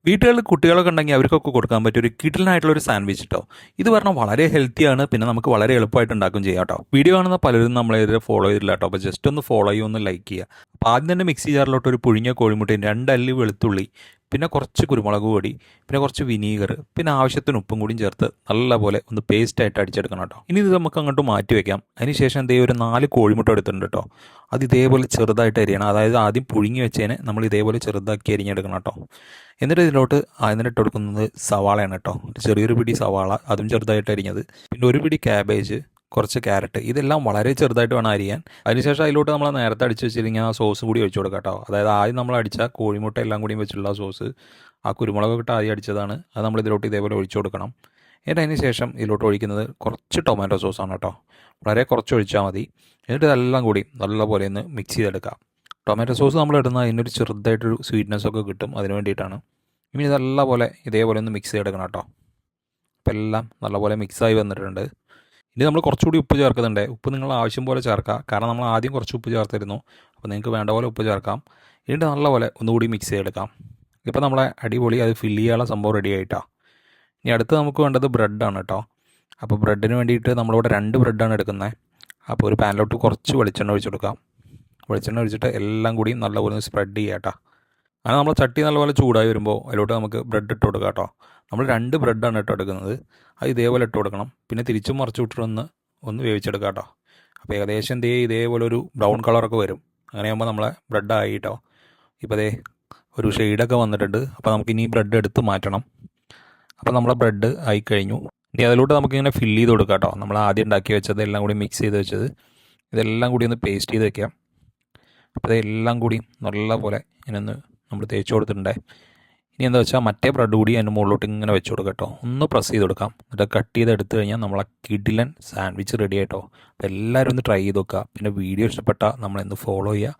വീട്ടുകളിൽ കുട്ടികളൊക്കെ ഉണ്ടെങ്കിൽ അവർക്കൊക്കെ കൊടുക്കാൻ പറ്റിയ ഒരു കിടിലനായിട്ടുള്ളൊരു സാൻഡ്വിച്ച് കേട്ടോ. ഇത് പറഞ്ഞാൽ വളരെ ഹെൽത്തിയാണ്, പിന്നെ നമുക്ക് വളരെ എളുപ്പമായിട്ട് ഉണ്ടാക്കും ചെയ്യാം കേട്ടോ. വീഡിയോ കാണുന്ന പലരും നമ്മളെ ഫോളോ ചെയ്തില്ല കേട്ടോ. അപ്പോൾ ജസ്റ്റ് ഒന്ന് ഫോളോ ചെയ്യുക, ഒന്ന് ലൈക്ക് ചെയ്യുക. അപ്പോൾ ആദ്യം തന്നെ മിക്സി ജാറിലോട്ട് ഒരു പുഴുങ്ങിയ കോഴിമുട്ടയും 2 അല്ലി വെളുത്തുള്ളി, പിന്നെ കുറച്ച് കുരുമുളക് പൊടി, പിന്നെ കുറച്ച് വിനീഗർ, പിന്നെ ആവശ്യത്തിന് ഉപ്പും കൂടിയും ചേർത്ത് നല്ലപോലെ ഒന്ന് പേസ്റ്റായിട്ട് അടിച്ചെടുക്കണം കേട്ടോ. ഇനി ഇത് നമുക്ക് അങ്ങോട്ട് മാറ്റി വയ്ക്കാം. അതിനുശേഷം എന്തേ ഒരു 4 കോഴിമുട്ട എടുത്തിട്ടുണ്ട് കേട്ടോ. അത് ഇതേപോലെ ചെറുതായിട്ട് അരിയണം. അതായത് ആദ്യം പുഴുങ്ങി വെച്ചതിന് നമ്മൾ ഇതേപോലെ ചെറുതാക്കി അരിഞ്ഞെടുക്കണം കേട്ടോ. എന്നിട്ട് ഇതിലോട്ട് ഇട്ട് കൊടുക്കുന്നത് സവാളയാണ് കേട്ടോ. ചെറിയൊരു പിടി സവാള, അതും ചെറുതായിട്ട് അരിഞ്ഞത്, പിന്നെ ഒരു പിടി ക്യാബേജ്, കുറച്ച് ക്യാരറ്റ്, ഇതെല്ലാം വളരെ ചെറുതായിട്ട് വേണം അരിയാൻ. അതിനുശേഷം അതിലോട്ട് നമ്മൾ നേരത്തെ അടിച്ച് വെച്ചിരിക്കുന്ന ആ സോസും കൂടി ഒഴിച്ചു കൊടുക്കാം കേട്ടോ. അതായത് ആദ്യം നമ്മൾ അടിച്ച കോഴിമുട്ട എല്ലാം കൂടി വെച്ചിട്ടുള്ള സോസ്, ആ കുരുമുളകൊക്കെ ഇട്ട് ആദ്യം അടിച്ചതാണ്, അത് നമ്മൾ ഇതിലോട്ട് ഇതേപോലെ ഒഴിച്ചു കൊടുക്കണം. എന്നിട്ട് അതിന് ശേഷം ഇതിലോട്ട് ഒഴിക്കുന്നത് കുറച്ച് ടൊമാറ്റോ സോസാണ് കേട്ടോ. വളരെ കുറച്ച് ഒഴിച്ചാൽ മതി. എന്നിട്ട് ഇതെല്ലാം കൂടി നല്ലപോലെ ഒന്ന് മിക്സ് ചെയ്തെടുക്കാം. ടൊമാറ്റോ സോസ് നമ്മൾ ഇടുന്ന അതിനൊരു ചെറുതായിട്ടൊരു സ്വീറ്റ്നെസ് ഒക്കെ കിട്ടും, അതിന് വേണ്ടിയിട്ടാണ്. ഇനി നല്ലപോലെ ഇതേപോലെ ഒന്ന് മിക്സ് ചെയ്തെടുക്കണം കേട്ടോ. അപ്പോൾ എല്ലാം നല്ലപോലെ മിക്സായി വന്നിട്ടുണ്ട്. ഇനി നമ്മൾ കുറച്ചുകൂടി ഉപ്പ് ചേർക്കുന്നുണ്ട്. ഉപ്പ് നിങ്ങൾ ആവശ്യം പോലെ ചേർക്കുക, കാരണം നമ്മൾ ആദ്യം കുറച്ച് ഉപ്പ് ചേർത്തിരുന്നു. അപ്പോൾ നിങ്ങൾക്ക് വേണ്ട പോലെ ഉപ്പ് ചേർക്കാം. എന്നിട്ട് നല്ലപോലെ ഒന്നുകൂടി മിക്സ് ചെയ്തെടുക്കാം. ഇപ്പോൾ നമ്മളെ അടിപൊളി അത് ഫില്ല് ചെയ്യാനുള്ള സംഭവം റെഡി ആയിട്ടാണ്. ഇനി അടുത്ത് നമുക്ക് വേണ്ടത് ബ്രെഡാണ് കേട്ടോ. അപ്പോൾ ബ്രെഡിന് വേണ്ടിയിട്ട് നമ്മളിവിടെ 2 ബ്രെഡാണ് എടുക്കുന്നത്. അപ്പോൾ ഒരു പാനിലോട്ട് കുറച്ച് വെളിച്ചെണ്ണ ഒഴിച്ച് കൊടുക്കാം. വെളിച്ചെണ്ണ ഒഴിച്ചിട്ട് എല്ലാം കൂടി നല്ലപോലെ സ്പ്രെഡ് ചെയ്യാം കേട്ടോ. അങ്ങനെ നമ്മൾ ചട്ടി നല്ലപോലെ ചൂടായി വരുമ്പോൾ അതിലോട്ട് നമുക്ക് ബ്രെഡ് ഇട്ട് കൊടുക്കാം കേട്ടോ. നമ്മൾ 2 ബ്രെഡാണ് ഇട്ട് എടുക്കുന്നത്. അത് ഇതേപോലെ ഇട്ട് കൊടുക്കണം. പിന്നെ തിരിച്ചും മറിച്ച് വിട്ടിട്ടൊന്ന് വേവിച്ചെടുക്കാം കേട്ടോ. അപ്പോൾ ഏകദേശം ഇതേപോലെ ഒരു ബ്രൗൺ കളറൊക്കെ വരും. അങ്ങനെയാകുമ്പോൾ നമ്മളെ ബ്രെഡ് ആയി കേട്ടോ. ഇപ്പോൾ ഒരു ഷെയ്ഡൊക്കെ വന്നിട്ടുണ്ട്. അപ്പോൾ നമുക്കിനി ബ്രെഡ് എടുത്ത് മാറ്റണം. അപ്പോൾ നമ്മളെ ബ്രെഡ് ആയി കഴിഞ്ഞു. ഇനി അതിലോട്ട് നമുക്കിങ്ങനെ ഫില്ല് ചെയ്ത് കൊടുക്കാം കേട്ടോ. നമ്മൾ ആദ്യം ഉണ്ടാക്കി വെച്ചത് എല്ലാം കൂടി മിക്സ് ചെയ്ത് വെച്ചത് ഇതെല്ലാം കൂടി ഒന്ന് പേസ്റ്റ് ചെയ്ത് വെക്കാം. അപ്പോൾ ഇതെല്ലാം കൂടി നല്ലപോലെ ഇങ്ങനെ നമ്മൾ തേച്ച് കൊടുത്തിട്ടുണ്ട്. ഇനി എന്താ വെച്ചാൽ മറ്റേ ബ്രെഡ് കൂടി അതിൻ്റെ മുകളിലോട്ട് ഇങ്ങനെ വെച്ച് കൊടുക്കാം കേട്ടോ. ഒന്ന് പ്രസ് ചെയ്ത് കൊടുക്കാം. എന്നിട്ട് കട്ട് ചെയ്ത് എടുത്തു കഴിഞ്ഞാൽ നമ്മളെ കിടിലൻ സാൻഡ്വിച്ച് റെഡി ആയിട്ടോ. അപ്പോൾ എല്ലാവരും ഒന്ന് ട്രൈ ചെയ്ത് നോക്കുക. പിന്നെ വീഡിയോ ഇഷ്ടപ്പെട്ടാൽ നമ്മളെന്ന് ഫോളോ ചെയ്യുക.